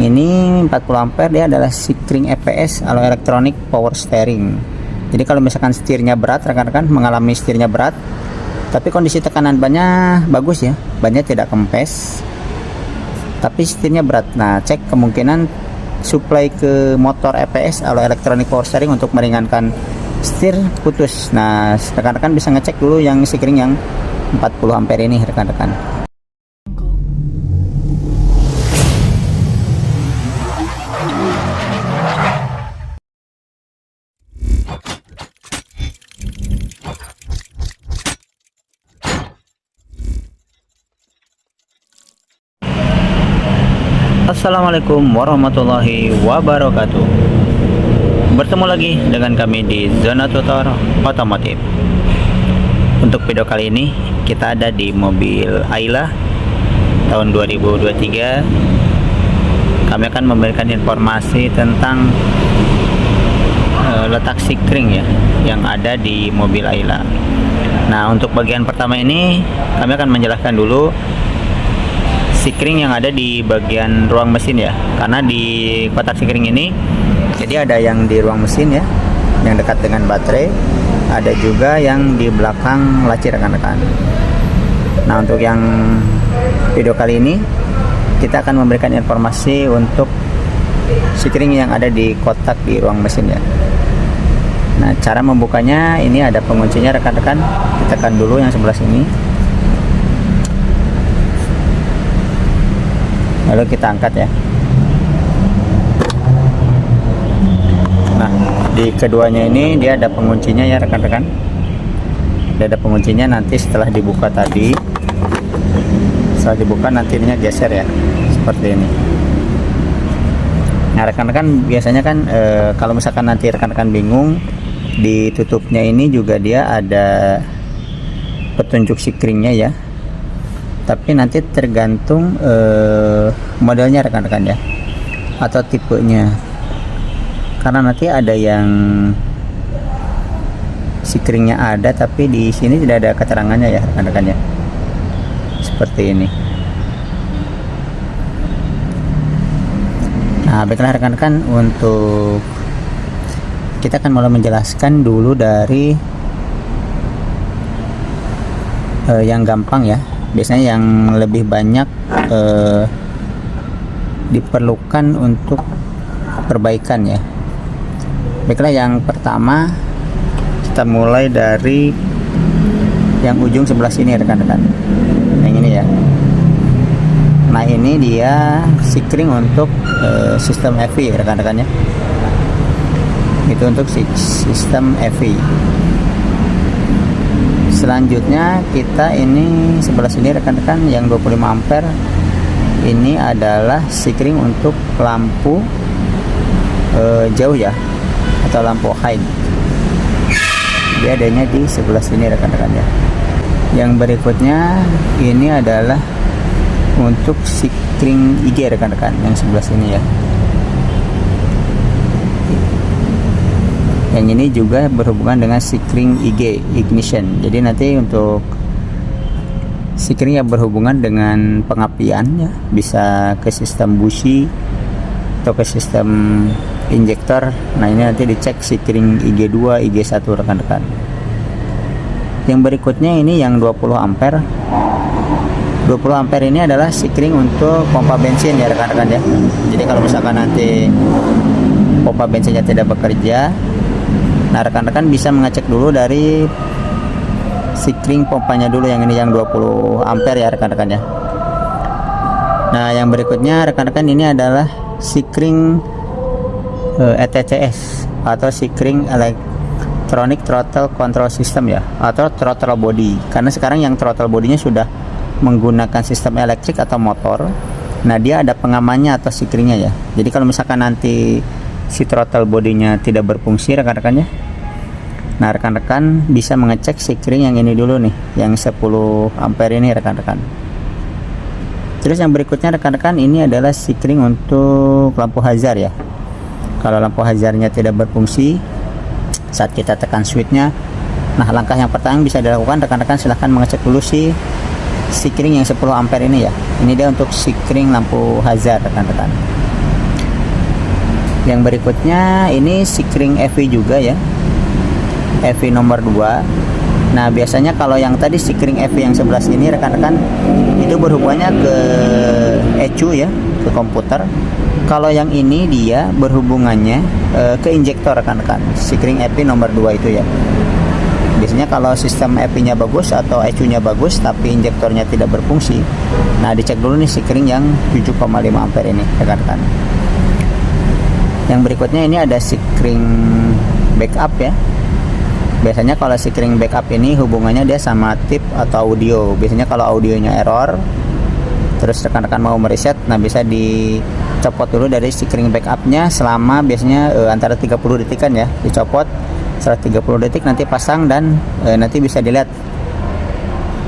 Ini 40 ampere, dia adalah Sikring EPS atau Electronic Power Steering. Jadi kalau misalkan setirnya berat, rekan-rekan mengalami setirnya berat, tapi kondisi tekanan bannya bagus ya, bannya tidak kempes, tapi setirnya berat. Nah, cek kemungkinan supply ke motor EPS atau Electronic Power Steering untuk meringankan setir putus. Nah, rekan-rekan bisa ngecek dulu yang Sikring yang 40 ampere ini, rekan-rekan. Assalamualaikum warahmatullahi wabarakatuh. Bertemu lagi dengan kami di Zona Tutor Otomotif. Untuk video kali ini kita ada di mobil Ayla tahun 2023. Kami akan memberikan informasi tentang letak Sikring ya yang ada di mobil Ayla. Nah, untuk bagian pertama ini kami akan menjelaskan dulu Sikring yang ada di bagian ruang mesin ya, karena di kotak Sikring ini jadi ada yang di ruang mesin ya, yang dekat dengan baterai, ada juga yang di belakang laci, rekan-rekan. Nah, untuk yang video kali ini kita akan memberikan informasi untuk Sikring yang ada di kotak di ruang mesin ya. Nah, cara membukanya ini ada penguncinya, rekan-rekan. Kita tekan dulu yang sebelah sini, lalu kita angkat ya. Nah, di keduanya ini dia ada penguncinya ya, rekan-rekan. Dia ada penguncinya, nanti setelah dibuka tadi, setelah dibuka nanti ininya geser ya, seperti ini. Nah, rekan-rekan biasanya kan kalau misalkan nanti rekan-rekan bingung, ditutupnya ini juga dia ada petunjuk Sikringnya ya, tapi nanti tergantung modelnya, rekan-rekan ya, atau tipenya, karena nanti ada yang Sikringnya ada tapi di sini tidak ada keterangannya ya, rekan-rekan ya, seperti ini. Nah, baiklah rekan-rekan, untuk kita akan mulai menjelaskan dulu dari yang gampang ya. Biasanya yang lebih banyak diperlukan untuk perbaikan ya. Baiklah, yang pertama kita mulai dari yang ujung sebelah sini, rekan-rekan. Yang ini ya. Nah, ini dia Sikring untuk sistem EV, rekan-rekan ya. Itu untuk sistem EV. Selanjutnya kita ini sebelah sini, rekan-rekan, yang 25 ampere ini adalah Sikring untuk lampu jauh ya, atau lampu high. Dia adanya di sebelah sini, rekan-rekan ya. Yang berikutnya ini adalah untuk Sikring IG, rekan-rekan, yang sebelah sini ya. Yang ini juga berhubungan dengan Sikring IG ignition. Jadi nanti untuk Sikring yang berhubungan dengan pengapian ya, bisa ke sistem busi atau ke sistem injektor. Nah, ini nanti dicek Sikring IG2, IG1, rekan-rekan. Yang berikutnya ini yang 20 ampere. 20 ampere ini adalah Sikring untuk pompa bensin ya, rekan-rekan ya. Jadi kalau misalkan nanti pompa bensinnya tidak bekerja, nah, rekan-rekan bisa mengecek dulu dari Sikring pompanya dulu, yang ini yang 20 ampere ya, rekan-rekan ya. Nah, yang berikutnya rekan-rekan ini adalah Sikring ETCS atau Sikring Electronic Throttle Control System ya, atau throttle body. Karena sekarang yang throttle bodinya sudah menggunakan sistem elektrik atau motor. Nah, dia ada pengamannya atau Sikringnya ya. Jadi kalau misalkan nanti si throttle bodinya tidak berfungsi, rekan-rekan ya, nah rekan-rekan bisa mengecek Sikring yang ini dulu nih, yang 10 ampere ini, rekan-rekan. Terus yang berikutnya rekan-rekan, ini adalah Sikring untuk lampu hazard ya. Kalau lampu hazardnya tidak berfungsi saat kita tekan switchnya, nah langkah yang pertama yang bisa dilakukan, rekan-rekan silahkan mengecek dulu si Sikring yang 10 ampere ini ya. Ini dia untuk Sikring lampu hazard, rekan-rekan. Yang berikutnya ini Sikring EV juga ya, EV nomor 2. Nah biasanya kalau yang tadi Sikring EV yang sebelah sini rekan-rekan itu berhubungannya ke ECU ya, ke komputer. Kalau yang ini dia berhubungannya ke injektor rekan-rekan, Sikring EV nomor 2 itu ya. Biasanya kalau sistem EV-nya bagus atau ECU-nya bagus tapi injektornya tidak berfungsi, nah dicek dulu nih Sikring yang 7,5 ampere ini rekan-rekan. Yang berikutnya ini ada Sikring backup ya. Biasanya kalau Sikring backup ini hubungannya dia sama tip atau audio. Biasanya kalau audionya error, terus rekan-rekan mau mereset, nah bisa dicopot dulu dari Sikring backupnya selama biasanya antara 30 detikan ya, dicopot setelah 30 detik nanti pasang dan nanti bisa dilihat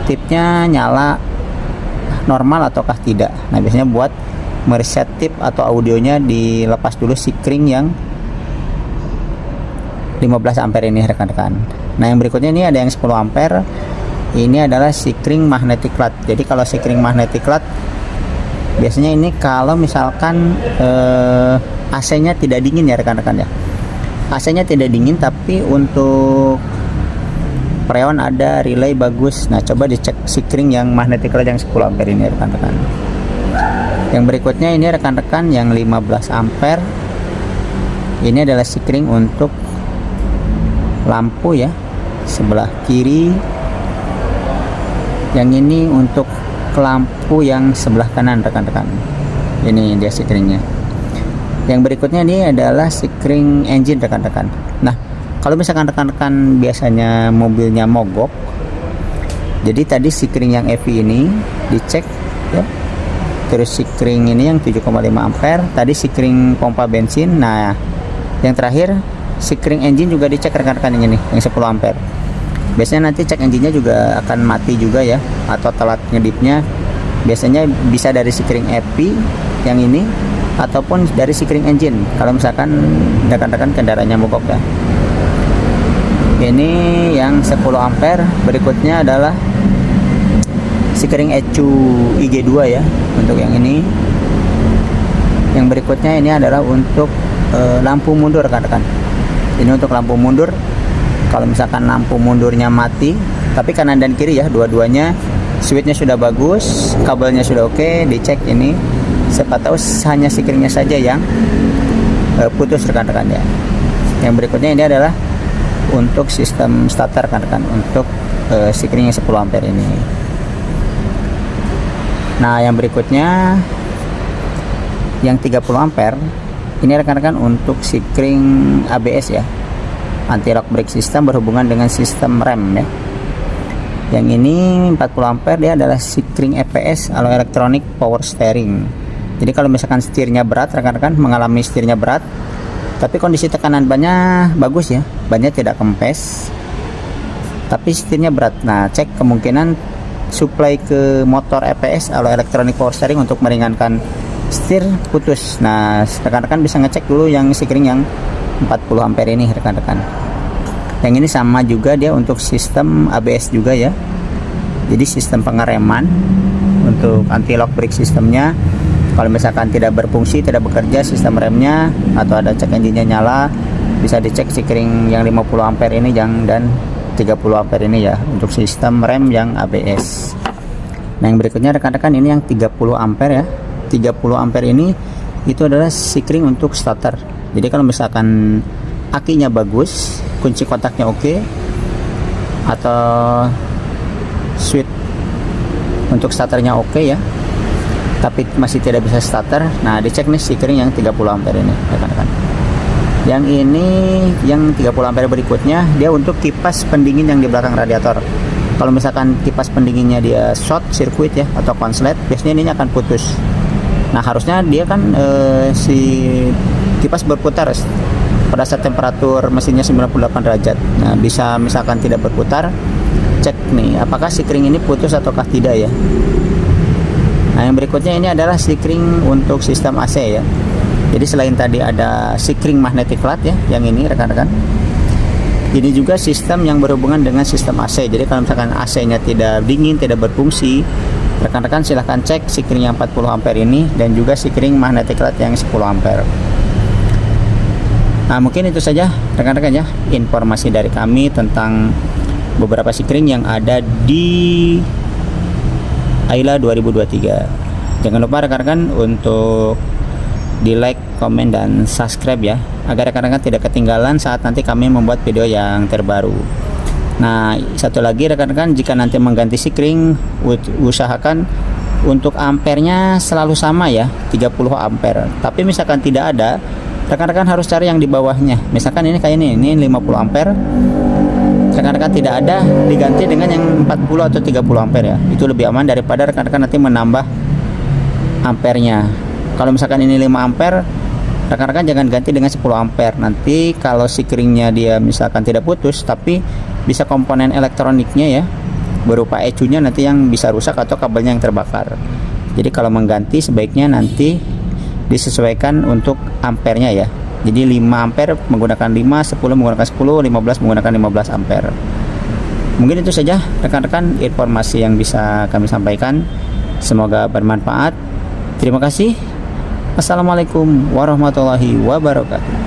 tipnya nyala normal ataukah tidak. Nah biasanya buat mereset tip atau audionya dilepas dulu Sikring yang 15 ampere ini rekan-rekan. Nah yang berikutnya ini ada yang 10 ampere. Ini adalah Sikring magnetic clutch. Jadi kalau Sikring magnetic clutch biasanya ini kalau misalkan AC-nya tidak dingin ya rekan-rekan ya. AC-nya tidak dingin tapi untuk freon ada, relay bagus. Nah coba dicek Sikring yang magnetic clutch yang 10 ampere ini rekan-rekan. Yang berikutnya ini rekan-rekan yang 15 ampere. Ini adalah Sikring untuk lampu ya, sebelah kiri. Yang ini untuk lampu yang sebelah kanan rekan-rekan. Ini dia Sikringnya. Yang berikutnya ini adalah Sikring engine rekan-rekan. Nah kalau misalkan rekan-rekan biasanya mobilnya mogok, jadi tadi Sikring yang EV ini dicek ya, terus Sikring ini yang 7,5 ampere, tadi Sikring pompa bensin. Nah yang terakhir Sikring engine juga dicek rekan-rekan, ini nih yang 10 ampere. Biasanya nanti cek engine-nya juga akan mati juga ya, atau telat ngedipnya. Biasanya bisa dari Sikring EV yang ini ataupun dari Sikring engine kalau misalkan rekan-rekan kendaraannya mogok ya. Ini yang 10 ampere. Berikutnya adalah Sikring ECU IG2 ya, untuk yang ini. Yang berikutnya ini adalah untuk lampu mundur rekan-rekan. Ini untuk lampu mundur. Kalau misalkan lampu mundurnya mati tapi kanan dan kiri ya, dua-duanya switchnya sudah bagus, kabelnya sudah oke, dicek ini. Siapa tahu hanya Sikringnya saja yang putus rekan-rekan ya. Yang berikutnya ini adalah untuk sistem starter rekan-rekan, untuk Sikring yang 10 ampere ini. Nah yang berikutnya yang 30 ampere ini rekan-rekan untuk Sikring ABS ya, anti lock brake system, berhubungan dengan sistem rem ya. Yang ini 40 ampere, dia adalah Sikring EPS atau electronic power steering. Jadi kalau misalkan setirnya berat rekan-rekan, mengalami setirnya berat tapi kondisi tekanan bannya bagus ya, bannya tidak kempes tapi setirnya berat, nah cek kemungkinan supply ke motor EPS atau electronic power steering untuk meringankan setir putus. Nah rekan-rekan bisa ngecek dulu yang Sikring yang 40 ampere ini rekan-rekan. Yang ini sama juga, dia untuk sistem ABS juga ya, jadi sistem pengereman untuk anti lock brake sistemnya. Kalau misalkan tidak berfungsi, tidak bekerja sistem remnya atau ada cek engine-nya nyala, bisa dicek Sikring yang 50 ampere ini dan 30 ampere ini ya, untuk sistem rem yang ABS. Nah yang berikutnya rekan-rekan ini yang 30 ampere ya. 30 ampere ini itu adalah Sikring untuk starter. Jadi kalau misalkan akinya bagus, kunci kontaknya oke, atau switch untuk starternya oke ya, tapi masih tidak bisa starter, nah dicek nih Sikring yang 30 ampere ini rekan-rekan. Yang ini yang 30 ampere berikutnya dia untuk kipas pendingin yang di belakang radiator. Kalau misalkan kipas pendinginnya dia short circuit ya atau konslet, biasanya ini akan putus. Nah harusnya dia kan si kipas berputar pada saat temperatur mesinnya 98 derajat. Nah bisa misalkan tidak berputar, cek nih apakah Sikring ini putus ataukah tidak ya. Nah yang berikutnya ini adalah Sikring untuk sistem AC ya. Jadi selain tadi ada Sikring magnetic clutch ya, yang ini rekan-rekan, ini juga sistem yang berhubungan dengan sistem AC. Jadi kalau misalkan AC-nya tidak dingin, tidak berfungsi, rekan-rekan silahkan cek Sikring yang 40 ampere ini dan juga Sikring magnetic clutch yang 10 ampere. Nah, mungkin itu saja rekan-rekan ya informasi dari kami tentang beberapa sikring yang ada di Ayla 2023. Jangan lupa rekan-rekan untuk di like, komen, dan subscribe ya, agar rekan-rekan tidak ketinggalan saat nanti kami membuat video yang terbaru. Nah, satu lagi rekan-rekan, jika nanti mengganti sikring, usahakan untuk ampernya selalu sama ya, 30 ampere. Tapi misalkan tidak ada, rekan-rekan harus cari yang di bawahnya. Misalkan ini kayak ini 50 ampere, rekan-rekan tidak ada, diganti dengan yang 40 atau 30 ampere ya. Itu lebih aman daripada rekan-rekan nanti menambah ampernya. Kalau misalkan ini 5 ampere, rekan-rekan jangan ganti dengan 10 ampere. Nanti kalau sikringnya dia misalkan tidak putus, tapi bisa komponen elektroniknya ya, berupa ECU-nya nanti yang bisa rusak atau kabelnya yang terbakar. Jadi kalau mengganti sebaiknya nanti disesuaikan untuk ampernya ya. Jadi 5 ampere menggunakan 5, 10 menggunakan 10, 15 menggunakan 15 ampere. Mungkin itu saja rekan-rekan informasi yang bisa kami sampaikan. Semoga bermanfaat. Terima kasih. Assalamualaikum warahmatullahi wabarakatuh.